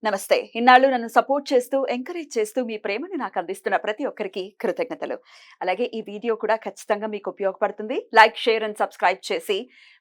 నమస్తే. ఇన్నాళ్ళు నన్ను సపోర్ట్ చేస్తూ, ఎంకరేజ్ చేస్తూ మీ ప్రేమని నాకు అందిస్తున్న ప్రతి ఒక్కరికి కృతజ్ఞతలు. అలాగే ఈ వీడియో కూడా ఖచ్చితంగా మీకు ఉపయోగపడుతుంది. లైక్, షేర్ అండ్ సబ్స్క్రైబ్ చేసి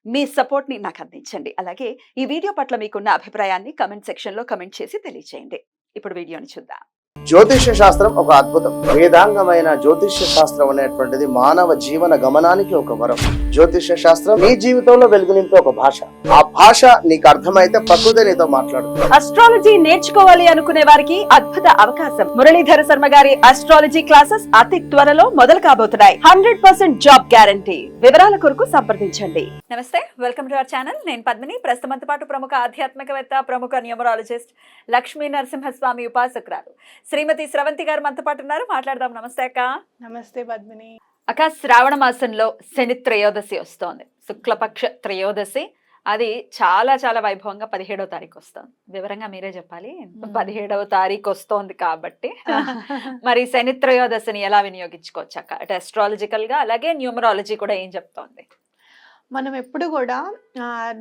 మీ సపోర్ట్‌ని నాకు అందించండి. అలాగే ఈ వీడియో పట్ల మీకున్న అభిప్రాయాన్ని కామెంట్ సెక్షన్‌లో కామెంట్ చేసి తెలియజేయండి. ఇప్పుడు వీడియోని చూద్దాం. జ్యోతిష్య శాస్త్రం ఒక అద్భుతం. వేదాంగమైన జ్యోతిష్య శాస్త్రం అనేటువంటిది మానవ జీవన గమనానికి ఒక వరం. జ్యోతిష్య శాస్త్రం నీ జీవితంలో వెలుగునింపే ఒక భాష. ఆ భాష నీకు అర్థమైతే ప్రకృతి నీతో మాట్లాడుతుంది. అస్ట్రాలజీ నేర్చుకోవాలి అనుకునే వారికి అద్భుత అవకాశం. మురళీధర శర్మ గారి అస్ట్రాలజీ క్లాసెస్ అతి త్వరలో మొదలు కాబోతున్నాయి. 100% జాబ్ గ్యారంటీ. వివరాల కొరకు సంప్రదించండి. నమస్తే, వెల్కమ్ టు అవర్ ఛానల్. నేను పద్మిని. ప్రస్తుతంతో పాటు ప్రముఖ ఆధ్యాత్మికవేత్త, ప్రముఖ న్యూమరాలజిస్ట్ లక్ష్మీ నరసింహస్వామి ఉపాసకురాలు శ్రీమతి స్రవంతి గారు మనతో పాటు ఉన్నారు. మాట్లాడదాం. నమస్తే అక్క. నమస్తే పద్మిని. అక్క, శ్రావణ మాసంలో శని త్రయోదశి వస్తోంది. శుక్లపక్ష త్రయోదశి. అది చాలా చాలా వైభవంగా 17వ తారీఖు వస్తుంది. వివరంగా మీరే చెప్పాలి. 17వ తారీఖు వస్తోంది కాబట్టి మరి శని త్రయోదశిని ఎలా వినియోగించుకోవచ్చు అక్క? అంటే అస్ట్రాలజికల్ గా, అలాగే న్యూమరాలజీ కూడా ఏం చెప్తోంది? మనం ఎప్పుడు కూడా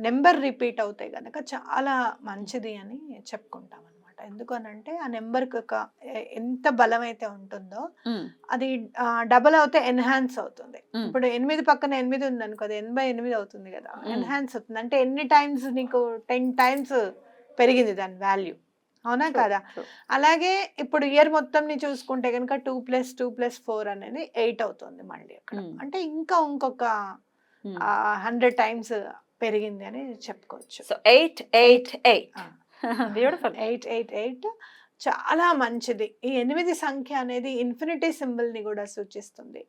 నెంబర్ రిపీట్ అవుతాయి కనుక చాలా మంచిది అని చెప్పుకుంటాం అనమాట. ఎందుకనంటే ఆ నెంబర్కి ఒక ఎంత బలం అయితే ఉంటుందో అది డబల్ అవుతే ఎన్హాన్స్ అవుతుంది. ఇప్పుడు 8 పక్కన 8 ఉంది అనుకో, అది 88 అవుతుంది కదా, ఎన్హాన్స్ అవుతుంది. అంటే ఎన్ని టైమ్స్ నీకు 10 టైమ్స్ పెరిగింది దాని వాల్యూ, అవునా కదా? అలాగే ఇప్పుడు ఇయర్ మొత్తం ని చూసుకుంటే కనుక 2 + 2 + 4 అనేది 8 అవుతుంది మళ్ళీ అక్కడ. అంటే ఇంకొక 100 టైమ్స్ పెరిగింది అని చెప్పుకోవచ్చు. So 888 beautiful. 888 చాలా మంచిది. ఈ 8 సంఖ్య అనేది ఇన్ఫినిటీ సింబల్ ని కూడా సూచిస్తుంది.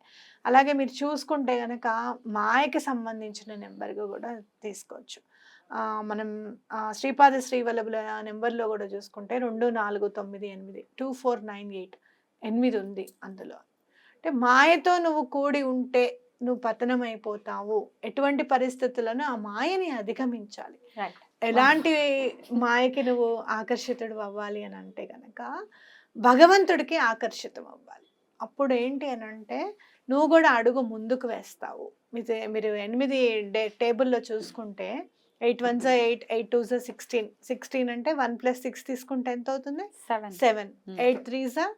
అలాగే మీరు చూసుకుంటే గనక మాయకి సంబంధించిన నెంబర్గా కూడా తీసుకోవచ్చు. మనం శ్రీపాద శ్రీవల్లభుల నెంబర్లో కూడా చూసుకుంటే 2498 2498 8 ఉంది అందులో. అంటే మాయతో నువ్వు కూడి ఉంటే నువ్వు పతనం అయిపోతావు. ఎటువంటి పరిస్థితులను ఆ మాయని అధిగమించాలి. ఎలాంటి మాయకి నువ్వు ఆకర్షితుడు అవ్వాలి అని అంటే గనక భగవంతుడికి ఆకర్షితం అవ్వాలి. అప్పుడు ఏంటి అని అంటే నువ్వు కూడా అడుగు ముందుకు వేస్తావు. మీరు 8 టేబుల్లో చూసుకుంటే 8 1 8 8 2 16 16 అంటే 1 + 6 తీసుకుంటే ఎంత అవుతుంది? 7 8 3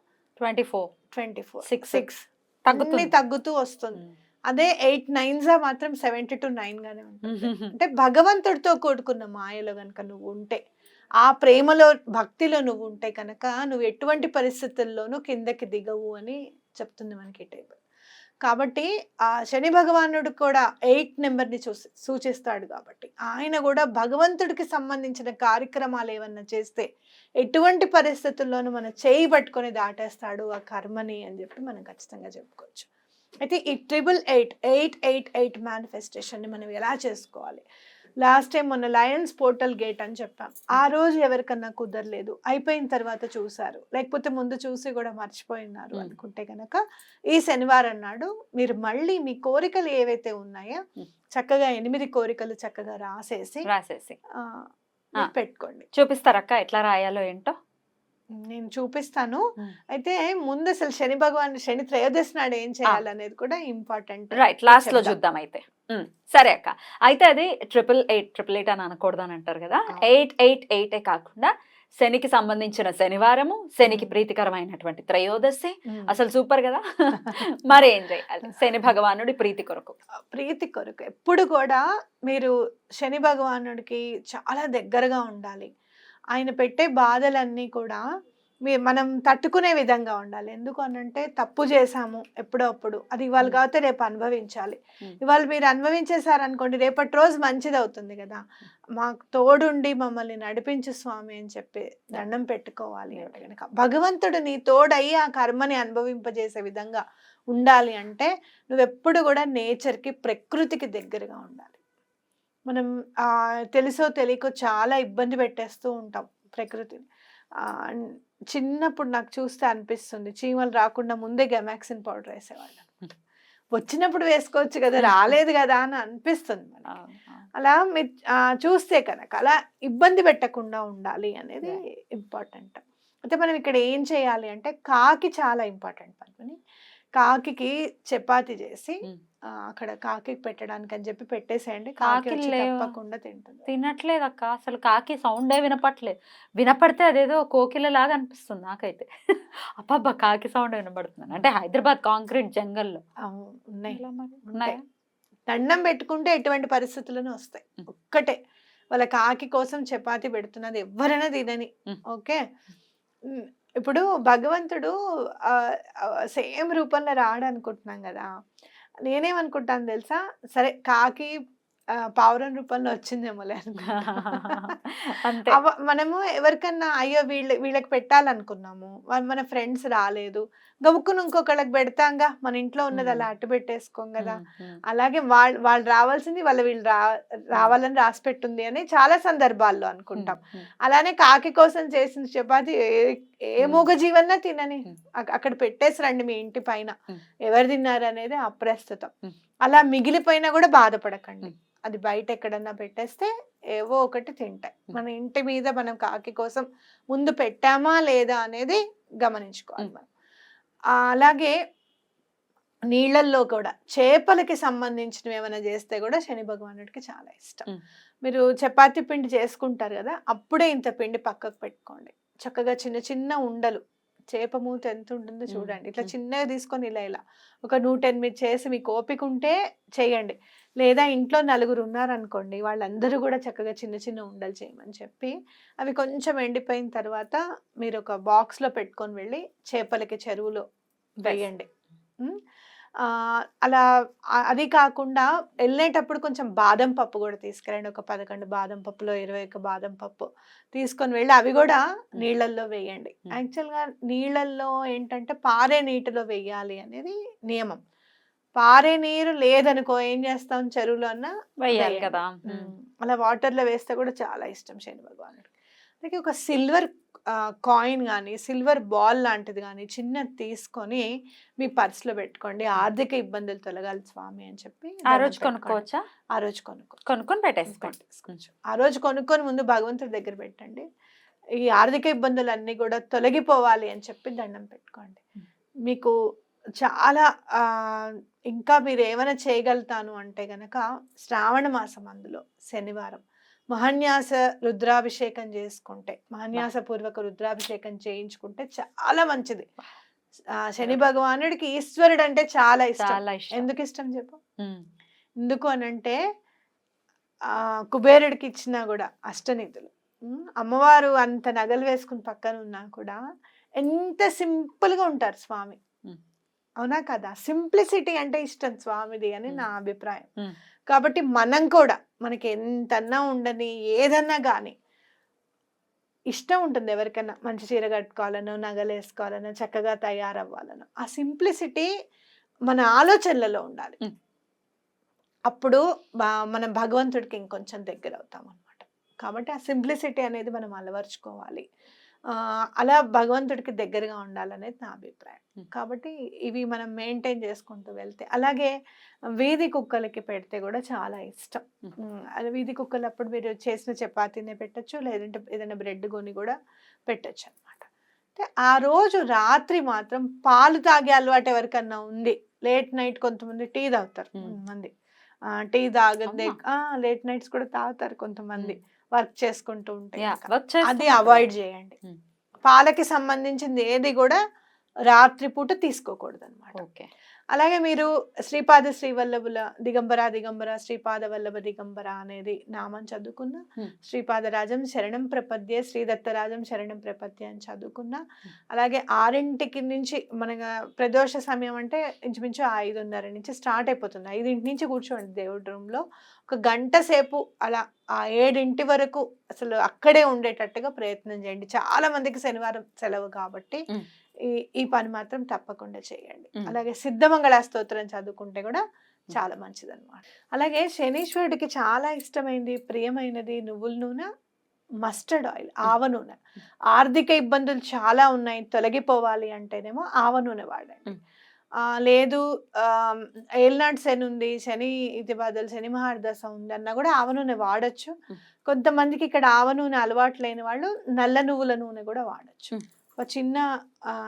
24 24 6 తగ్గుతూ వస్తుంది. అదే 8 9 మాత్రం 72 గానే ఉంటుంది. అంటే భగవంతుడితో కూడుకున్న మాయలో కనుక నువ్వు ఉంటే, ఆ ప్రేమలో భక్తిలో నువ్వు ఉంటే కనుక నువ్వు ఎటువంటి పరిస్థితుల్లోనూ కిందకి దిగవు అని చెప్తుంది మనకి టేబుల్. కాబట్టి ఆ శని భగవానుడు కూడా 8 నెంబర్ని సూచిస్తాడు. కాబట్టి ఆయన కూడా భగవంతుడికి సంబంధించిన కార్యక్రమాలు ఏమన్నా చేస్తే ఎటువంటి పరిస్థితుల్లోనూ మనం చేయి పట్టుకొని దాటేస్తాడు ఆ కర్మని అని చెప్పి మనం ఖచ్చితంగా చెప్పుకోవచ్చు. అయితే ఈ 888 మేనిఫెస్టేషన్ని మనం ఎలా చేసుకోవాలి? లాస్ట్ టైం మొన్న లయన్స్ పోర్టల్ గేట్ అని చెప్పాం. ఆ రోజు ఎవరికన్నా కుదరలేదు, అయిపోయిన తర్వాత చూసారు, లేకపోతే ముందు చూసి కూడా మర్చిపోయినారు అనుకుంటే కనుక ఈ శనివారం నాడు మీరు మళ్ళీ మీ కోరికలు ఏవైతే ఉన్నాయో చక్కగా 8 కోరికలు చక్కగా రాసేసి పెట్టుకోండి. చూపిస్తారక్క ఎట్లా రాయాలో ఏంటో? నేను చూపిస్తాను. అయితే ముందు అసలు శని త్రయోదశి నాడు ఏం చేయాలనేది కూడా ఇంపార్టెంట్. రైట్, లాస్ట్ లో చూద్దాం అయితే. సరే అక్క, అయితే అది 888 అని అనకూడదు అని అంటారు కదా. 888 కాకుండా శనికి సంబంధించిన శనివారము, శనికి ప్రీతికరమైనటువంటి త్రయోదశి, అసలు సూపర్ కదా. మరి ఏం చేయాలి శని భగవానుడి ప్రీతి కొరకు? ఎప్పుడు కూడా మీరు శని భగవానుడికి చాలా దగ్గరగా ఉండాలి. ఆయన పెట్టే బాధలన్నీ కూడా మనం తట్టుకునే విధంగా ఉండాలి. ఎందుకు అనంటే తప్పు చేశాము ఎప్పుడప్పుడు, అది ఇవాళ కాకపోతే రేపు అనుభవించాలి. ఇవాళ మీరు అనుభవించేశారనుకోండి, రేపటి రోజు మంచిది అవుతుంది కదా. మాకు తోడుండి మమ్మల్ని నడిపించు స్వామి అని చెప్పి దండం పెట్టుకోవాలి. అంటే కనుక భగవంతుడు నీ తోడయి ఆ కర్మని అనుభవింపజేసే విధంగా ఉండాలి అంటే నువ్వెప్పుడు కూడా నేచర్కి, ప్రకృతికి దగ్గరగా ఉండాలి. మనం తెలుసో తెలియకో చాలా ఇబ్బంది పెట్టేస్తూ ఉంటాం ప్రకృతిని. చిన్నప్పుడు నాకు చూస్తే అనిపిస్తుంది, చీమలు రాకుండా ముందే గెమాక్సిన్ పౌడర్ వేసేవాళ్ళం. వచ్చినప్పుడు వేసుకోవచ్చు కదా, రాలేదు కదా అని అనిపిస్తుంది మనకి. అలా మీరు చూస్తే కనుక అలా ఇబ్బంది పెట్టకుండా ఉండాలి అనేది ఇంపార్టెంట్. అయితే మనం ఇక్కడ ఏం చేయాలి అంటే కాకి చాలా ఇంపార్టెంట్ పని. కాకి చపాతి చేసి అక్కడ కాకి పెట్టడానికి అని చెప్పి పెట్టేసేయండి. కాకి కాకి వచ్చి లేవు. తప్పకుండా తింటుంది. తినట్లేదు అక్క, అసలు కాకి సౌండే వినపట్లేదు. వినపడితే అదేదో కోకిల లాగా అనిపిస్తుంది నాకైతే. అబ్బబ్బా కాకి సౌండ్ వినపడుతుంది అంటే హైదరాబాద్ కాంక్రీట్ జంగల్లో. ఉన్నాయి. ఎలా మరి? ఉంటాయి. ఉన్నాయా? దండం పెట్టుకుంటే ఎటువంటి పరిస్థితులను వస్తాయి. ఒక్కటే వాళ్ళ కాకి కోసం చపాతి పెడుతున్నది ఎవరైనా తినని. ఓకే, ఇప్పుడు భగవంతుడు సేమ్ రూపంలో రాడు అనుకుంటున్నాం కదా. నేనేమనుకుంటాను తెలుసా, సరే కాకి పావురం రూపంలో వచ్చిందేమోలే అంతే. మనము ఎవరికన్నా అయ్యో వీళ్ళకి పెట్టాలనుకున్నాము, మన ఫ్రెండ్స్ రాలేదు, గబుక్కును ఇంకొకళ్ళకి పెడతాంగా, మన ఇంట్లో ఉన్నది అలా అట్టు పెట్టేసుకోం కదా. అలాగే వాళ్ళు రావాల్సింది వీళ్ళు రావాలని రాసి పెట్టుంది అని చాలా సందర్భాల్లో అనుకుంటాం. అలానే కాకి కోసం చేసిన చపాతి ఏ మూగ జీవన్నా తినని అక్కడ పెట్టేసి రండి మీ ఇంటి పైన, ఎవరు తిన్నారు అనేది అప్రస్తుతం. అలా మిగిలిపోయినా కూడా బాధపడకండి, అది బయట ఎక్కడన్నా పెట్టేస్తే ఏవో ఒకటి తింటాయి. మన ఇంటి మీద మనం కాకి కోసం ముందు పెట్టామా లేదా అనేది గమనించుకోవాలి మనం. అలాగే నీళ్ళల్లో కూడా చేపలకి సంబంధించినవి ఏమైనా చేస్తే కూడా శని భగవానుడికి చాలా ఇష్టం. మీరు చపాతీ పిండి చేసుకుంటారు కదా, అప్పుడే ఇంత పిండి పక్కకు పెట్టుకోండి. చక్కగా చిన్న చిన్న ఉండలు, చేప మూత ఎంత ఉంటుందో చూడండి, ఇట్లా చిన్నగా తీసుకొని ఇలా ఒక 108 చేసి మీకు ఓపిక ఉంటే చేయండి. లేదా ఇంట్లో నలుగురు ఉన్నారనుకోండి, వాళ్ళందరూ కూడా చక్కగా చిన్న చిన్న ఉండలు చేయమని చెప్పి అవి కొంచెం ఎండిపోయిన తర్వాత మీరు ఒక బాక్స్లో పెట్టుకొని వెళ్ళి చేపలకి చెరువులో వేయండి. అలా అది కాకుండా వెళ్ళేటప్పుడు కొంచెం బాదం పప్పు కూడా తీసుకురండి. ఒక 11 బాదం పప్పులో 21 బాదం పప్పు తీసుకొని వెళ్ళి అవి కూడా నీళ్ళల్లో వేయండి. యాక్చువల్గా నీళ్ళల్లో ఏంటంటే పారే నీటిలో వేయాలి అనేది నియమం. పారే నీరు లేదనుకో ఏం చేస్తాం, చెరువులో అన్నా వేయాలి కదా. అలా వాటర్లో వేస్తే కూడా చాలా ఇష్టం శని భగవానుడికి. అలాగే ఒక సిల్వర్ కాయిన్ కానీ సిల్వర్ బాల్ లాంటిది కానీ చిన్నది తీసుకొని మీ పర్సులో పెట్టుకోండి. ఆర్థిక ఇబ్బందులు తొలగాలి స్వామి అని చెప్పి ఆ రోజు కొనుక్కోవచ్చా? ఆ రోజు కొనుక్కొని పెట్టేసుకోండి. ఆ రోజు కొనుక్కొని ముందు భగవంతుడి దగ్గర పెట్టండి. ఈ ఆర్థిక ఇబ్బందులు అన్నీ కూడా తొలగిపోవాలి అని చెప్పి దండం పెట్టుకోండి. మీకు చాలా ఇంకా మీరు ఏమైనా చేయగలుగుతాను అంటే గనక శ్రావణ మాసం అందులో శనివారం మహాన్యాస రుద్రాభిషేకం చేసుకుంటే, మహాన్యాస పూర్వక రుద్రాభిషేకం చేయించుకుంటే చాలా మంచిది. శని భగవానుడికి ఈశ్వరుడు అంటే చాలా ఇష్టం. ఎందుకు ఇష్టం చెప్పు? ఎందుకు అనంటే కుబేరుడికి ఇచ్చినా కూడా అష్టనిధులు, అమ్మవారు అంత నగలు వేసుకుని పక్కన ఉన్నా కూడా ఎంత సింపుల్ గా ఉంటారు స్వామి. అవునా కదా? సింప్లిసిటీ అంటే ఇష్టం స్వామిది అని నా అభిప్రాయం. కాబట్టి మనం కూడా మనకి ఎంతన్నా ఉండని ఏదన్నా కానీ ఇష్టం ఉంటుంది ఎవరికైనా, మంచి చీర కట్టుకోవాలనో నగలు వేసుకోవాలనో చక్కగా తయారవ్వాలనో. ఆ సింప్లిసిటీ మన ఆలోచనలలో ఉండాలి. అప్పుడు మనం భగవంతుడికి ఇంకొంచెం దగ్గర అవుతాం అన్నమాట. కాబట్టి ఆ సింప్లిసిటీ అనేది మనం అలవర్చుకోవాలి. అలా భగవంతుడికి దగ్గరగా ఉండాలనేది నా అభిప్రాయం. కాబట్టి ఇవి మనం మెయింటైన్ చేసుకుంటూ వెళ్తే, అలాగే వీధి కుక్కలకి పెడితే కూడా చాలా ఇష్టం. అది వీధి కుక్కలు అప్పుడు మీరు చేసిన చపాతీనే పెట్టచ్చు, లేదంటే ఏదైనా బ్రెడ్ కొని కూడా పెట్టచ్చు అనమాట. అంటే ఆ రోజు రాత్రి మాత్రం పాలు తాగే అలవాటు ఎవరికన్నా ఉంది, లేట్ నైట్ కొంతమంది టీ తాగుతారు, కొంతమంది టీ తాగదే లేట్ నైట్స్ కూడా తాగుతారు కొంతమంది వర్క్ చేసుకుంటూ ఉంటే, అది అవాయిడ్ చేయండి. పాలకి సంబంధించింది ఏది కూడా రాత్రిపూట తీసుకోకూడదు అనమాట. అలాగే మీరు శ్రీపాద శ్రీవల్లభుల దిగంబర దిగంబర శ్రీపాద వల్లభ దిగంబర అనేది నామం చదువుకున్న, శ్రీపాదరాజం శరణం ప్రపద్య శ్రీదత్తరాజం శరణం ప్రపద్య అని చదువుకున్న, అలాగే 6 నుంచి మన ప్రదోష సమయం అంటే ఇంచుమించు 5:30 నుంచి స్టార్ట్ అయిపోతుంది. 5 నుంచి కూర్చోండి దేవుడి రూమ్లో, ఒక గంట సేపు అలా ఆ 7 వరకు అసలు అక్కడే ఉండేటట్టుగా ప్రయత్నం చేయండి. చాలా మందికి శనివారం సెలవు కాబట్టి ఈ పని మాత్రం తప్పకుండా చేయండి. అలాగే సిద్ధమంగళ స్తోత్రం చదువుకుంటే కూడా చాలా మంచిది అనమాట. అలాగే శనీశ్వరుడికి చాలా ఇష్టమైనది, ప్రియమైనది నువ్వుల నూనె, మస్టర్డ్ ఆయిల్, ఆవ నూనె. ఆర్థిక ఇబ్బందులు చాలా ఉన్నాయి, తొలగిపోవాలి అంటేనేమో ఆవ నూనె వాడండి. లేదు ఏల్నాడు శని ఉంది, శని ఇది బదులు శని మహార్దశ ఉంది అన్నా కూడా ఆవ నూనె వాడచ్చు. కొంతమందికి ఇక్కడ ఆవ నూనె అలవాటు లేని వాళ్ళు నల్ల నువ్వుల నూనె కూడా వాడచ్చు. ఒక చిన్న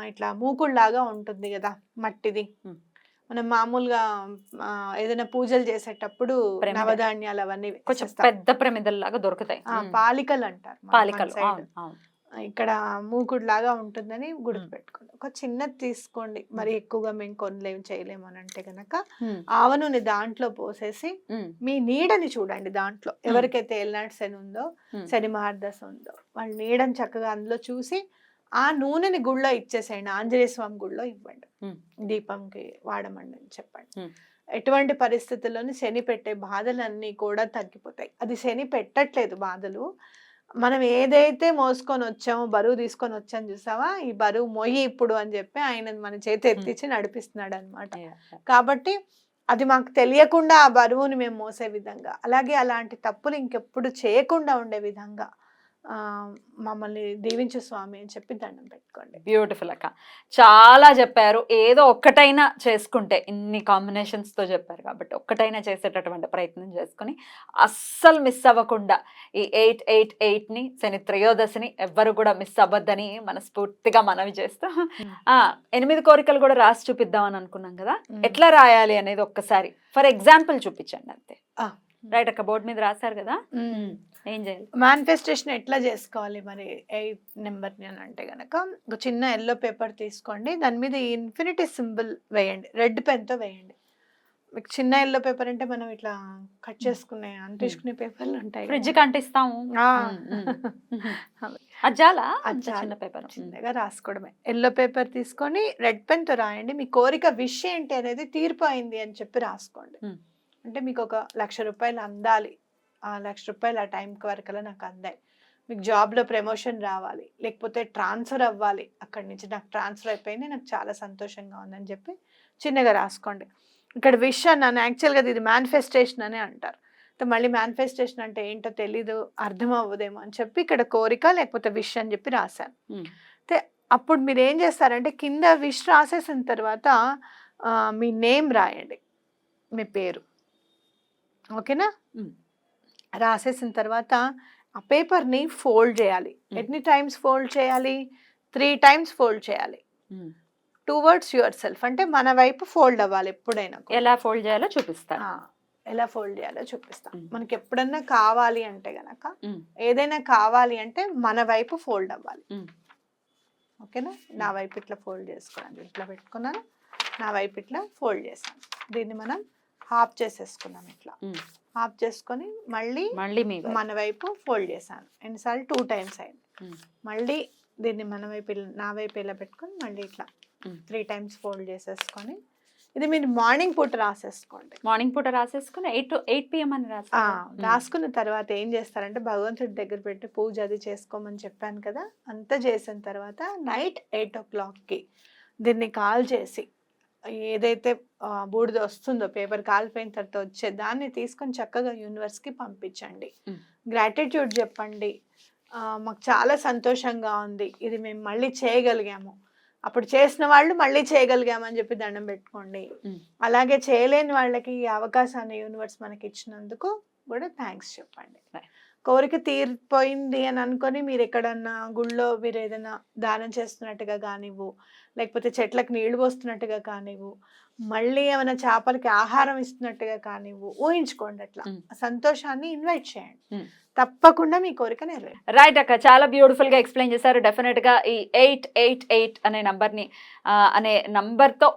ఇట్లా మూకుళ్ళలాగా ఉంటుంది కదా మట్టిది, మనం మామూలుగా ఏదైనా పూజలు చేసేటప్పుడు ప్రమిద. నవధాన్యాలు అవన్నీ కొంచెం వేసేస్తాం. పెద్ద ప్రమిదల్లాగా దొరుకుతాయి. పాలికలు అంటారు మన పాలికలు. side. అవును, అవును. ఇక్కడ మూకుడు లాగా ఉంటుందని గుర్తుపెట్టుకోండి. ఒక చిన్నది తీసుకోండి, మరి ఎక్కువగా మేము కొనలేము చేయలేము అని అంటే గనక ఆవ నూనె దాంట్లో పోసేసి మీ నీడని చూడండి. దాంట్లో ఎవరికైతే ఏలినాటి శని ఉందో, శని మహర్దశ ఉందో, వాళ్ళ నీడని చక్కగా అందులో చూసి ఆ నూనెని గుళ్ళో ఇచ్చేసేయండి. ఆంజనేయ స్వామి గుళ్ళో ఇవ్వండి, దీపంకి వాడమండి అని చెప్పండి. ఎటువంటి పరిస్థితుల్లోని శని పెట్టే బాధలన్నీ కూడా తగ్గిపోతాయి. అది శని పెట్టట్లేదు బాధలు, మనం ఏదైతే మోసుకొని వచ్చామో, బరువు తీసుకొని వచ్చాము చూసావా, ఈ బరువు మొయ్యి ఇప్పుడు అని చెప్పి ఆయన మన చేతి ఎత్తించి నడిపిస్తున్నాడు అనమాట. కాబట్టి అది మాకు తెలియకుండా ఆ బరువుని మేము మోసే విధంగా, అలాగే అలాంటి తప్పులు ఇంకెప్పుడు చేయకుండా ఉండే విధంగా మమ్మల్ని దీవించు స్వామి అని చెప్పి దండం పెట్టుకోండి. బ్యూటిఫుల్ అక్క, చాలా చెప్పారు. ఏదో ఒక్కటైనా చేసుకుంటే, ఇన్ని కాంబినేషన్స్ తో చెప్పారు కాబట్టి ఒక్కటైనా చేసేటటువంటి ప్రయత్నం చేసుకుని అస్సలు మిస్ అవ్వకుండా ఈ 888 ని శని త్రయోదశిని ఎవ్వరు కూడా మిస్ అవ్వద్దని మనస్ఫూర్తిగా మనవి చేస్తూ 8 కోరికలు కూడా రాసి చూపిద్దామని అనుకున్నాం కదా, ఎట్లా రాయాలి అనేది ఒక్కసారి ఫర్ ఎగ్జాంపుల్ చూపించండి అంతే. రైట్ అక్క, బోర్డు మీద రాశారు కదా, ఏం చేయాలి? మేనిఫెస్టేషన్ ఎట్లా చేసుకోవాలి మరి 8 నెంబర్ని అని అంటే గనక, ఒక చిన్న ఎల్లో పేపర్ తీసుకోండి, దాని మీద ఇన్ఫినిటీ సింబల్ వేయండి, రెడ్ పెన్తో వేయండి. మీకు చిన్న ఎల్లో పేపర్ అంటే మనం ఇట్లా కట్ చేసుకునే అంటించుకునే పేపర్లు ఉంటాయి, ఫ్రిడ్జ్ కి అంటిస్తాము. అజ్జాలా చిన్న పేపర్ చిన్నగా రాసుకోవడమే. ఎల్లో పేపర్ తీసుకొని రెడ్ పెన్తో రాయండి. మీ కోరిక విష్ ఏంటి అనేది తీర్పు అయింది అని చెప్పి రాసుకోండి. అంటే మీకు ఒక 1,00,000 రూపాయలు అందాలి, ఆ 1,00,000 రూపాయలు ఆ టైంకి వరకల్లా నాకు అందాయి, మీకు జాబ్లో ప్రమోషన్ రావాలి, లేకపోతే ట్రాన్స్ఫర్ అవ్వాలి, అక్కడి నుంచి నాకు ట్రాన్స్ఫర్ అయిపోయింది, నాకు చాలా సంతోషంగా ఉందని చెప్పి చిన్నగా రాసుకోండి. ఇక్కడ విష్ అన్నాను, యాక్చువల్గా ఇది మేనిఫెస్టేషన్ అనే అంటారు. మళ్ళీ మేనిఫెస్టేషన్ అంటే ఏంటో తెలీదు, అర్థం అవ్వదేమో అని చెప్పి ఇక్కడ కోరిక లేకపోతే విష్ అని చెప్పి రాశాను. అయితే అప్పుడు మీరు ఏం చేస్తారంటే, కింద విష్ రాసేసిన తర్వాత మీ నేమ్ రాయండి, మీ పేరు, ఓకేనా? రాసేసిన తర్వాత ఆ పేపర్ని ఫోల్డ్ చేయాలి. ఎన్ని టైమ్స్ ఫోల్డ్ చేయాలి? 3 times ఫోల్డ్ చేయాలి. టువర్డ్స్ యువర్ సెల్ఫ్, అంటే మన వైపు ఫోల్డ్ అవ్వాలి ఎప్పుడైనా. ఎలా ఫోల్డ్ చేయాలో చూపిస్తాను. ఎలా ఫోల్డ్ చేయాలో చూపిస్తాం. మనకి ఎప్పుడన్నా కావాలి అంటే గనక, ఏదైనా కావాలి అంటే మన వైపు ఫోల్డ్ అవ్వాలి, ఓకేనా? నా వైపు ఇట్లా ఫోల్డ్ చేసుకోండి, ఇట్లా పెట్టుకున్నాను, నా వైపు ఇట్లా ఫోల్డ్ చేశాను. దీన్ని మనం హాఫ్ చేసేసుకున్నాం, ఇట్లా హాఫ్ చేసుకొని మళ్ళీ మన వైపు ఫోల్డ్ చేశాను. ఎన్నిసార్లు? 2 times అయింది. మళ్ళీ దీన్ని మన వైపు నా వైపు ఇలా పెట్టుకొని మళ్ళీ ఇట్లా 3 times ఫోల్డ్ చేసేసుకొని, ఇది మీరు మార్నింగ్ పూట రాసేసుకోండి. మార్నింగ్ పూట రాసేసుకుని 8 to 8 PM అని రాసుకున్న తర్వాత ఏం చేస్తారంటే, భగవంతుడి దగ్గర పెట్టి పూజ అది చేసుకోమని చెప్పాను కదా, అంతా చేసిన తర్వాత నైట్ 8 o'clockకి దీన్ని కాల్ చేసి, ఏదైతే బూడిద వస్తుందో పేపర్ కాలిపోయిన తర్వాత వచ్చే దాన్ని తీసుకొని చక్కగా యూనివర్స్కి పంపించండి. గ్రాటిట్యూడ్ చెప్పండి, మాకు చాలా సంతోషంగా ఉంది, ఇది మేము మళ్ళీ చేయగలిగాము, అప్పుడు చేసిన వాళ్ళు మళ్ళీ చేయగలిగామని చెప్పి దండం పెట్టుకోండి. అలాగే చేయలేని వాళ్ళకి ఈ అవకాశాన్ని యూనివర్స్ మనకి ఇచ్చినందుకు కూడా థ్యాంక్స్ చెప్పండి. కోరిక తీరిపోయింది అని అనుకొని మీరు ఎక్కడన్నా గుళ్ళో మీరు ఏదైనా దానం చేస్తున్నట్టుగా కానివ్వు, లేకపోతే చెట్లకు నీళ్లు పోస్తున్నట్టుగా కానివ్వు, మళ్ళీ ఏమైనా చేపలకి ఆహారం ఇస్తున్నట్టుగా కానివ్వు, ఊహించుకోండి. అట్లా సంతోషాన్ని ఇన్వైట్ చేయండి, తప్పకుండా మీ కోరిక నెరవేరు. రైట్ అక్క, చాలా బ్యూటిఫుల్ గా ఎక్స్ప్లెయిన్ చేశారు. డెఫినెట్ గా ఈ 888 అనే నంబర్ని అనే నంబర్తో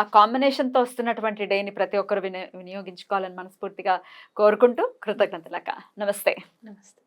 ఆ కాంబినేషన్తో వస్తున్నటువంటి డేని ప్రతి ఒక్కరు వినియోగించుకోవాలని మనస్ఫూర్తిగా కోరుకుంటూ కృతజ్ఞతలు అక్క. నమస్తే. నమస్తే.